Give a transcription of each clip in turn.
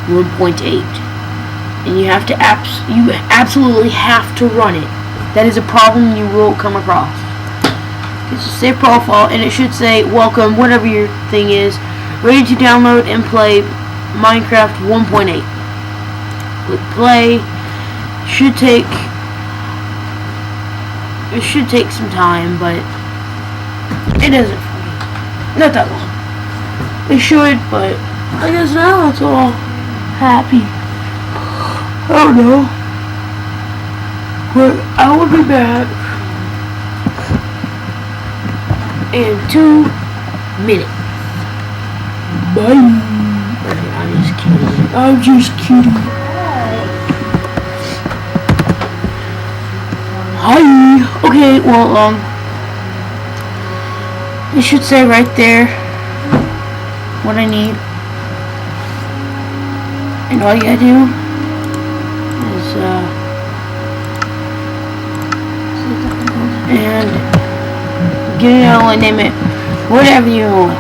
1.8. And you have to you absolutely have to run it. That is a problem you will come across. It's a save profile, and it should say welcome, whatever your thing is, ready to download and play Minecraft 1.8. Click play. It should take some time, but it isn't for me. Not that long. It should, but I guess now it's all happy. I don't know. But I will be back in 2 minutes. Bye. Okay, I'm just kidding. Hi. Okay, well, it should say right there what I need. And all you gotta do is, and get it out and name it whatever you want.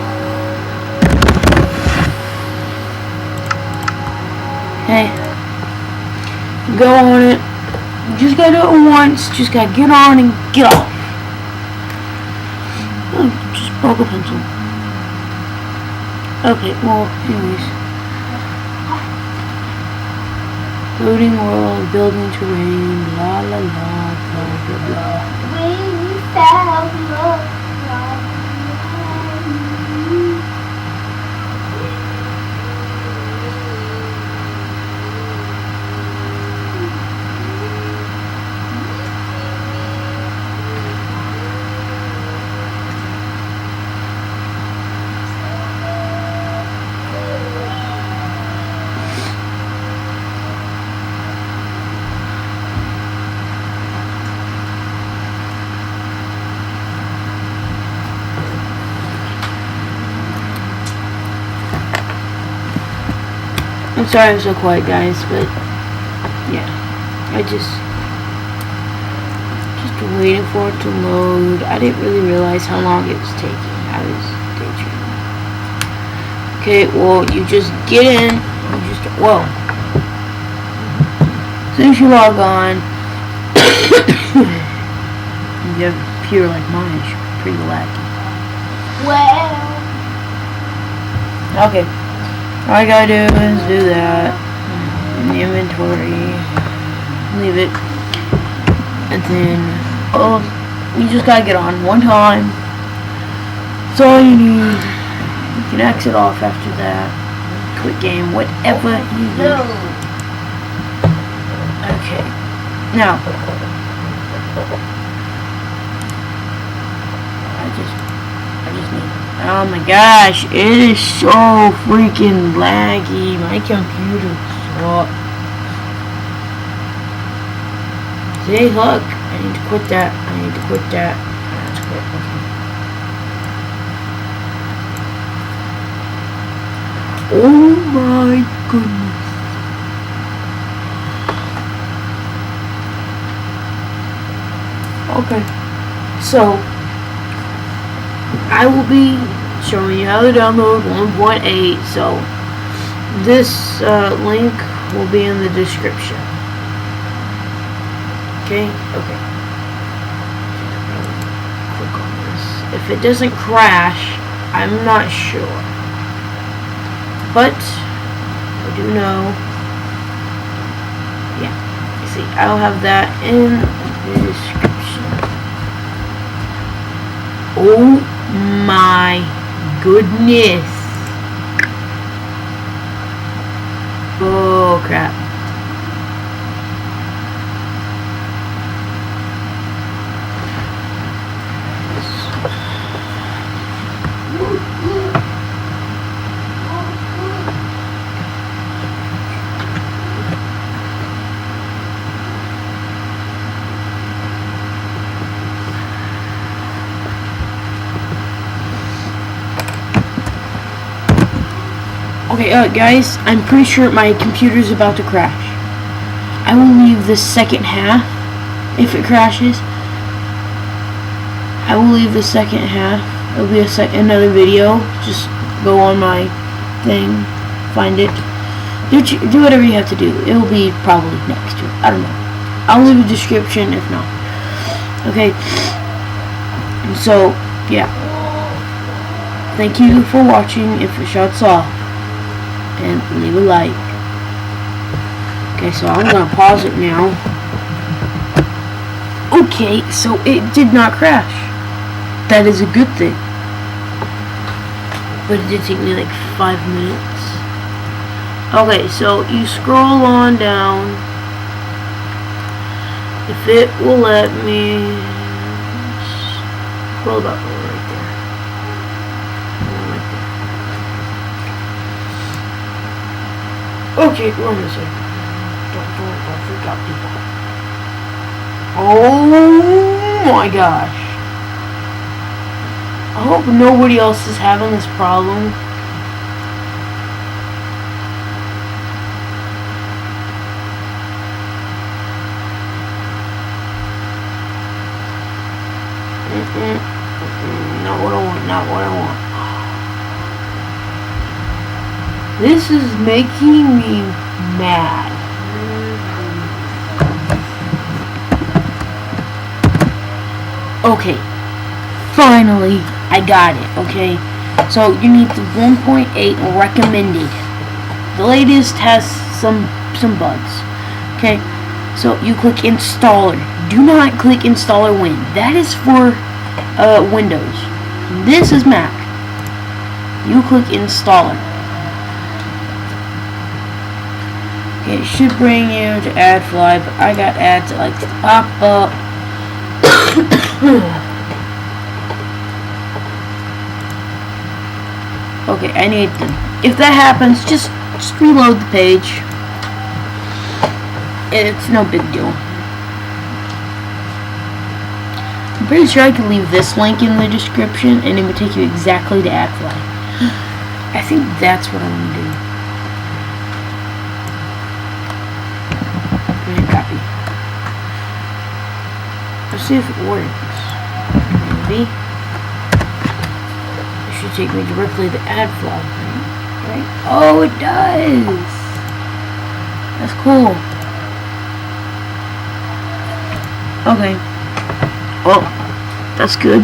Okay. Go on it. You just gotta do it once. Just gotta get on and get off. Oh, just broke a pencil. Okay, well, anyways. Loading world, building terrain, blah blah blah, blah blah blah. I'm sorry I'm so quiet, guys, but yeah, I just waiting for it to load. I didn't really realize how long it was taking. I was daydreaming. Okay, well, you just get in. Whoa. As soon as you log on, you have a computer like mine. It's pretty laggy. Well. Okay. All I gotta do is do that. In the inventory. Leave it. And then, you just gotta get on one time. That's all you need. You can exit off after that. Quit game, whatever you do. Okay. Now, I just need. Oh my gosh, it is so freaking laggy. My computer sucks. See, look, I need to quit that. Let's quit. Okay. Oh my goodness. Okay. So, I will be showing you how to download 1.8, so this link will be in the description. Okay? Okay. Click on this. If it doesn't crash, I'm not sure. But, I do know. Yeah. You see, I'll have that in the description. Oh my goodness. Oh crap. Okay, guys, I'm pretty sure my computer's about to crash. I will leave the second half if it crashes. I will leave the second half. It'll be another video. Just go on my thing, find it. do whatever you have to do. It will be probably next to it. I don't know. I'll leave a description if not. Okay. So, yeah. Thank you for watching. If it shuts off, and leave a like. Okay, so I'm gonna pause it now. Okay, so it did not crash. That is a good thing. But it did take me like 5 minutes. Okay, so you scroll on down. If it will let me scroll up right there. Right there. Okay, one second. Don't freak out people. Oh my gosh. I hope nobody else is having this problem. Not what I want, not what I want. This is making me mad. Okay, finally I got it. Okay, so you need the 1.8 recommended. The latest has some bugs. Okay, so you click installer. Do not click installer win. That is for Windows. This is Mac. You click installer. Okay, it should bring you to AdFly, but I got ads that like to pop up. Okay, I need to. If that happens, just reload the page. It's no big deal. I'm pretty sure I can leave this link in the description and it would take you exactly to AdFly. I think that's what I'm gonna do. And copy. Let's see if it works. Maybe. It should take me directly to AdFly. Right? Oh, it does! That's cool. Okay. Well, that's good.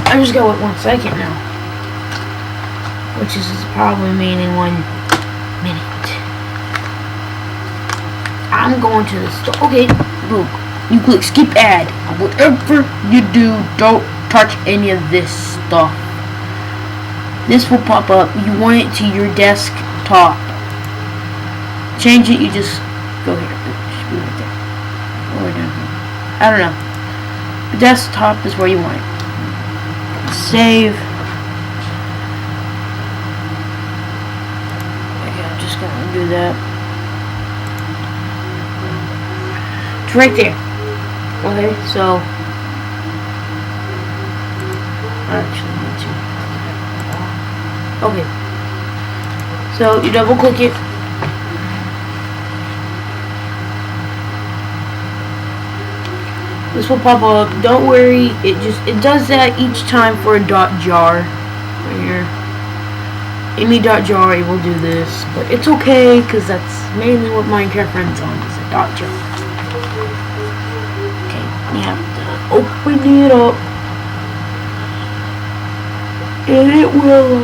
I just got it 1 second now. Which is probably meaning 1 minute. I'm going to the store. Okay, boom. You click skip ad. Whatever you do, don't touch any of this stuff. This will pop up. You want it to your desktop. Change it, you just go here. It should be right there. Or down here. I don't know. The desktop is where you want it. Save. Okay, I'm just gonna do that. It's right there. Okay, so I actually need to. Okay. So you double click it. This will pop up. Don't worry, it does that each time for a .jar right here. Any .jar it will do this, but it's okay because that's mainly what Minecraft runs on, is a .jar. Okay, you have to open it up, and it will.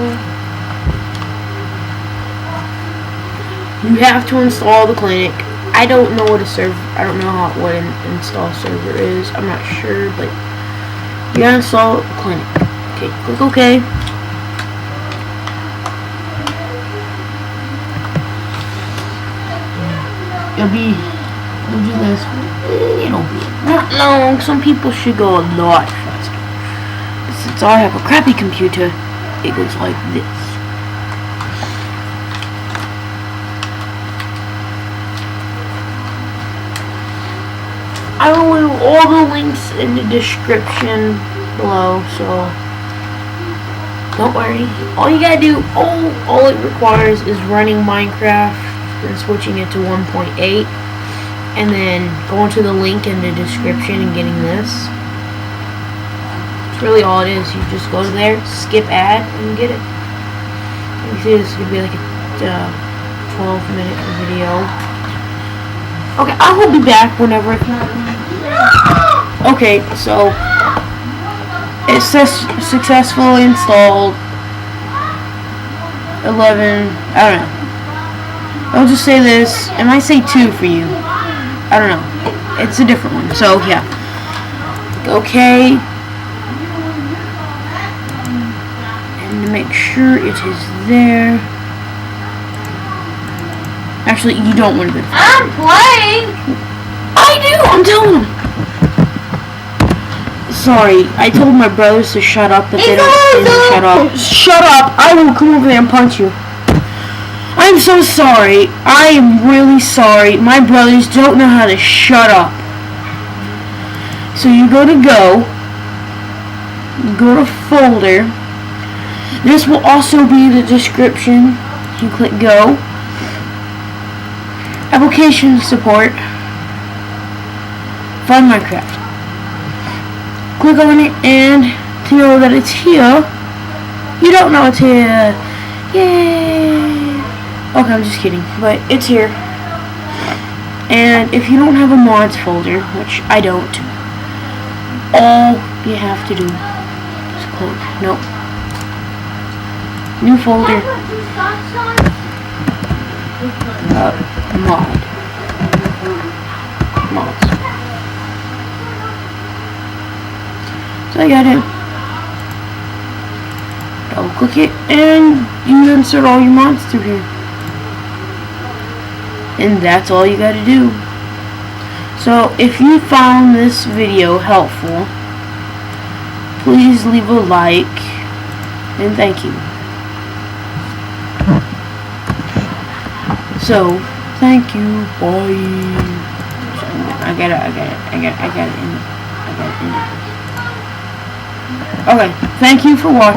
You have to install the clinic. I don't know what a server. I don't know what an install server is. I'm not sure, but you gotta install the clinic. Okay, click OK. You'll do this. It'll be not long. Some people should go a lot faster. But since I have a crappy computer, it goes like this. I will leave all the links in the description below, so don't worry. All you gotta do, all it requires is running Minecraft and switching it to 1.8, and then going to the link in the description and getting this. It's really all it is. You just go to there, skip ad, and get it. You see this is gonna be like a 12-minute video. Okay, I will be back whenever it's not. Okay, so it says successfully installed 11. I don't know. I'll just say this. It might say 2 for you. I don't know. It's a different one. So yeah. Okay. And to make sure it is there. Actually, you don't want to go. I'm playing. I do. I'm telling them. Sorry, I told my brothers to shut up, but they don't seem to shut up. Shut up! I will come over there and punch you. I'm so sorry. I am really sorry. My brothers don't know how to shut up. So you go to folder. This will also be the description. You click go. Application support. Find Minecraft. Click on it, and to know that it's here. You don't know it's here. Yay! Okay, I'm just kidding, but it's here. And if you don't have a mods folder, which I don't, all you have to do is click nope. New folder. Mods. So I got it. Double click it, and you insert all your mods through here. And that's all you gotta do. So if you found this video helpful, please leave a like, and thank you. So, thank you, bye. I gotta end it. Okay, thank you for watching.